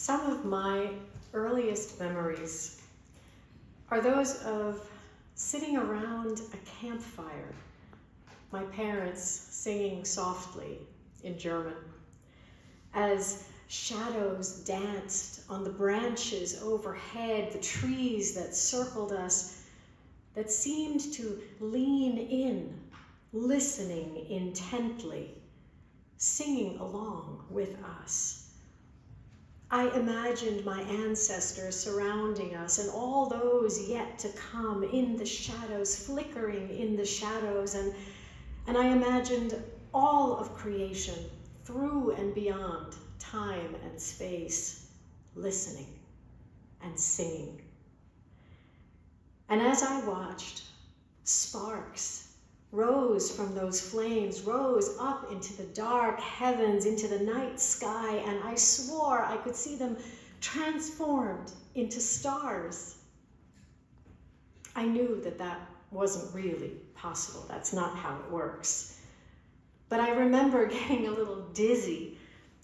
Some of my earliest memories are those of sitting around a campfire, my parents singing softly in German, as shadows danced on the branches overhead, the trees that circled us, that seemed to lean in, listening intently, singing along with us. I imagined my ancestors surrounding us and all those yet to come in the shadows, flickering in the shadows, and I imagined all of creation through and beyond time and space, listening and singing. And as I watched, sparks rose from those flames, rose up into the dark heavens, into the night sky, and I swore I could see them transformed into stars. I knew that that wasn't really possible. That's not how it works. But I remember getting a little dizzy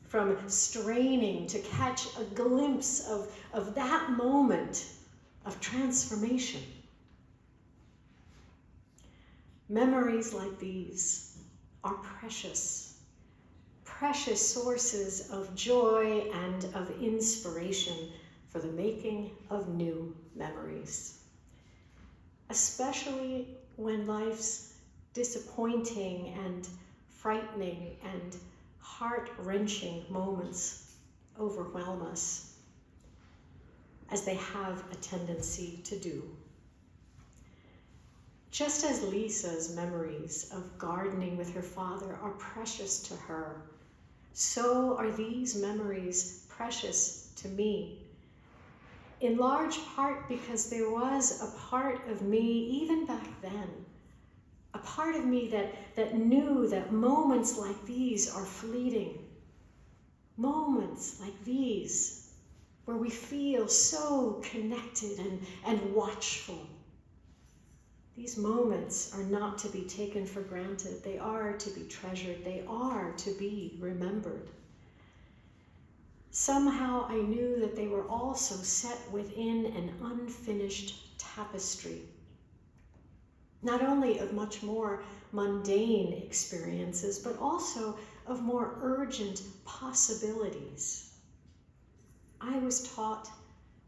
from straining to catch a glimpse of that moment of transformation. Memories like these are precious, precious sources of joy and of inspiration for the making of new memories, especially when life's disappointing and frightening and heart-wrenching moments overwhelm us, as they have a tendency to do. Just as Lisa's memories of gardening with her father are precious to her, so are these memories precious to me. In large part because there was a part of me, even back then, a part of me that knew that moments like these are fleeting. Moments like these, where we feel so connected and watchful. These moments are not to be taken for granted. They are to be treasured. They are to be remembered. Somehow I knew that they were also set within an unfinished tapestry, not only of much more mundane experiences, but also of more urgent possibilities. I was taught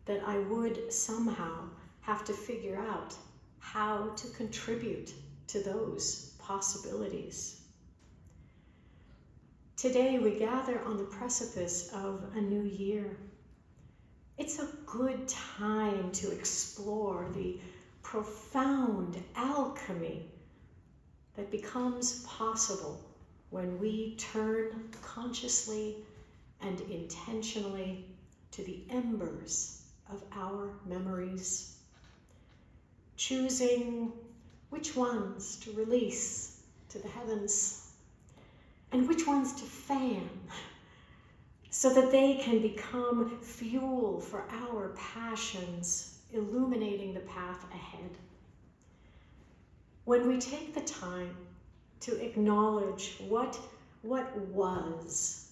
that I would somehow have to figure out how to contribute to those possibilities. Today we gather on the precipice of a new year. It's a good time to explore the profound alchemy that becomes possible when we turn consciously and intentionally to the embers of our memories, choosing which ones to release to the heavens and which ones to fan so that they can become fuel for our passions, illuminating the path ahead. When we take the time to acknowledge what was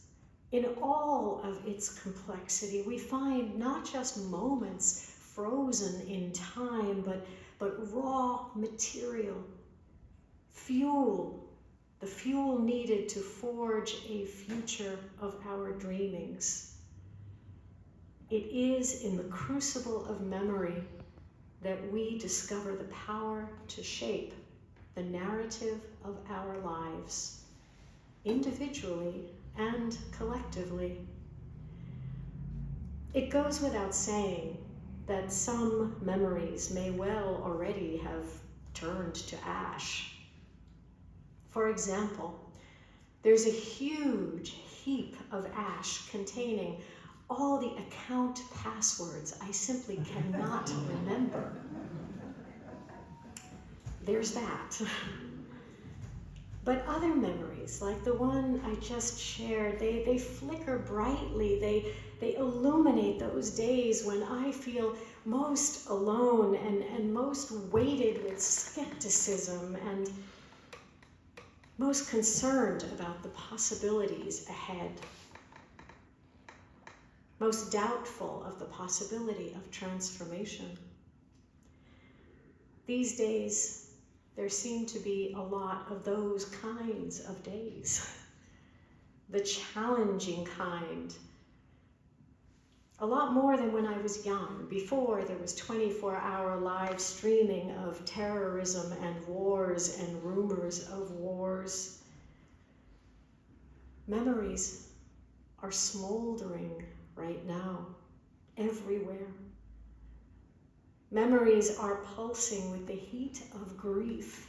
in all of its complexity, we find not just moments frozen in time, but raw material, fuel, the fuel needed to forge a future of our dreamings. It is in the crucible of memory that we discover the power to shape the narrative of our lives, individually and collectively. It goes without saying that some memories may well already have turned to ash. For example, there's a huge heap of ash containing all the account passwords I simply cannot remember. There's that. But other memories, like the one I just shared, they flicker brightly. They illuminate those days when I feel most alone and most weighted with skepticism and most concerned about the possibilities ahead. most doubtful of the possibility of transformation. These days, there seem to be a lot of those kinds of days, the challenging kind. A lot more than when I was young, before there was 24-hour live streaming of terrorism and wars and rumors of wars. Memories are smoldering right now, everywhere. Memories are pulsing with the heat of grief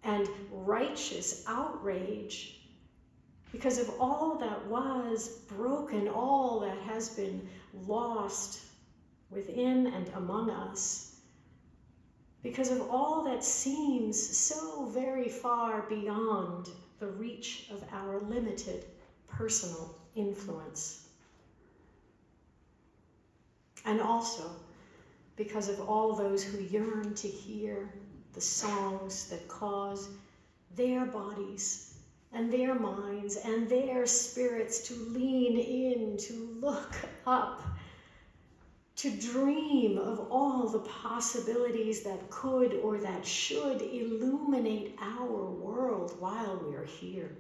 and righteous outrage because of all that was broken, all that has been lost within and among us, because of all that seems so very far beyond the reach of our limited personal influence. And also because of all those who yearn to hear the songs that cause their bodies and their minds and their spirits to lean in, to look up, to dream of all the possibilities that could or that should illuminate our world while we're here.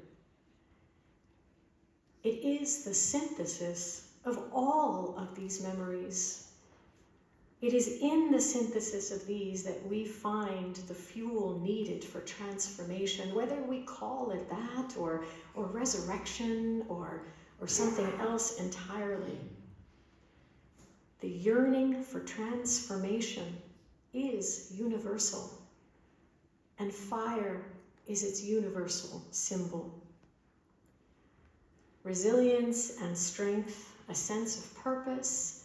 It is the synthesis of all of these memories. It is in the synthesis of these that we find the fuel needed for transformation, whether we call it that or resurrection or something else entirely. The yearning for transformation is universal, and fire is its universal symbol. Resilience and strength, a sense of purpose,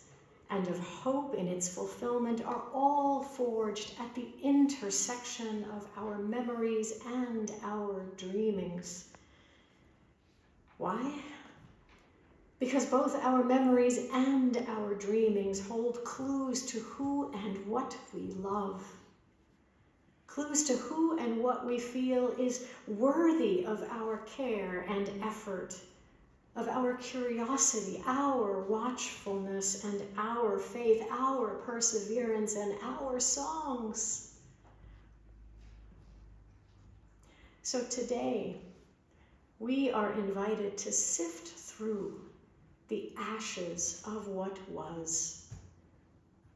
and of hope in its fulfillment are all forged at the intersection of our memories and our dreamings. Why? Because both our memories and our dreamings hold clues to who and what we love. Clues to who and what we feel is worthy of our care and effort, of our curiosity, our watchfulness, and our faith, our perseverance, and our songs. So today, we are invited to sift through the ashes of what was,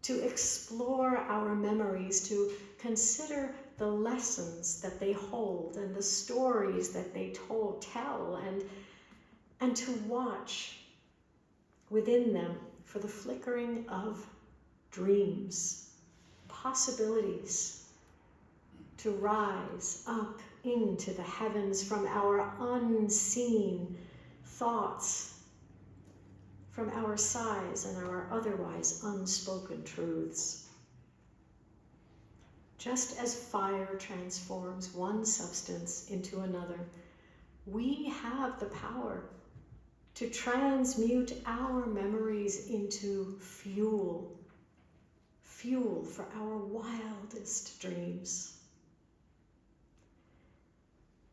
to explore our memories, to consider the lessons that they hold and the stories that they tell, and to watch within them for the flickering of dreams, possibilities, to rise up into the heavens from our unseen thoughts, from our sighs and our otherwise unspoken truths. Just as fire transforms one substance into another, we have the power to transmute our memories into fuel for our wildest dreams.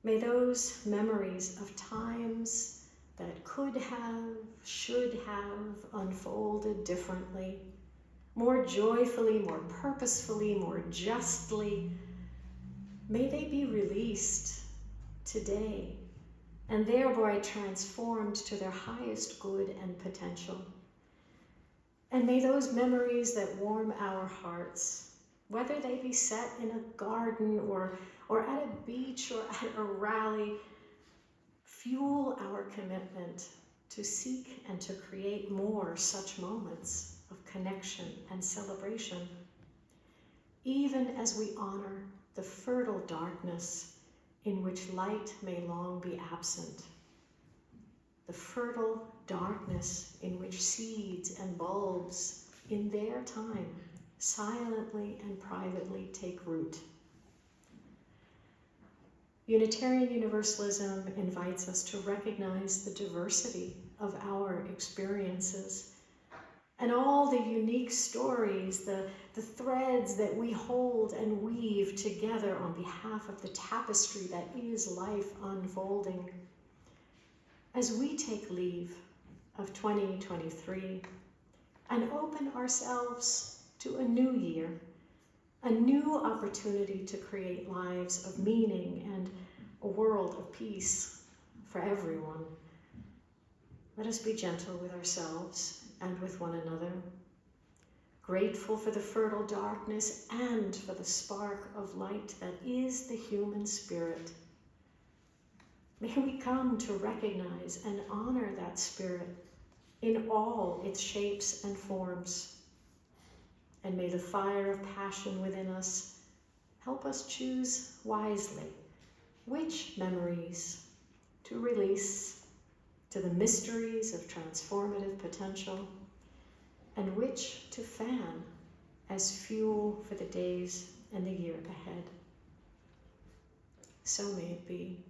May those memories of times that could have, should have unfolded differently, more joyfully, more purposefully, more justly, may they be released today and thereby transformed to their highest good and potential. And may those memories that warm our hearts, whether they be set in a garden or at a beach or at a rally, fuel our commitment to seek and to create more such moments of connection and celebration, even as we honor the fertile darkness in which light may long be absent, the fertile darkness in which seeds and bulbs in their time silently and privately take root. Unitarian Universalism invites us to recognize the diversity of our experiences and all the unique stories, the threads that we hold and weave together on behalf of the tapestry that is life unfolding. As we take leave of 2023 and open ourselves to a new year, a new opportunity to create lives of meaning and a world of peace for everyone. Let us be gentle with ourselves and with one another, grateful for the fertile darkness and for the spark of light that is the human spirit. May we come to recognize and honor that spirit in all its shapes and forms. And may the fire of passion within us help us choose wisely which memories to release to the mysteries of transformative potential, and which to fan as fuel for the days and the year ahead. So may it be.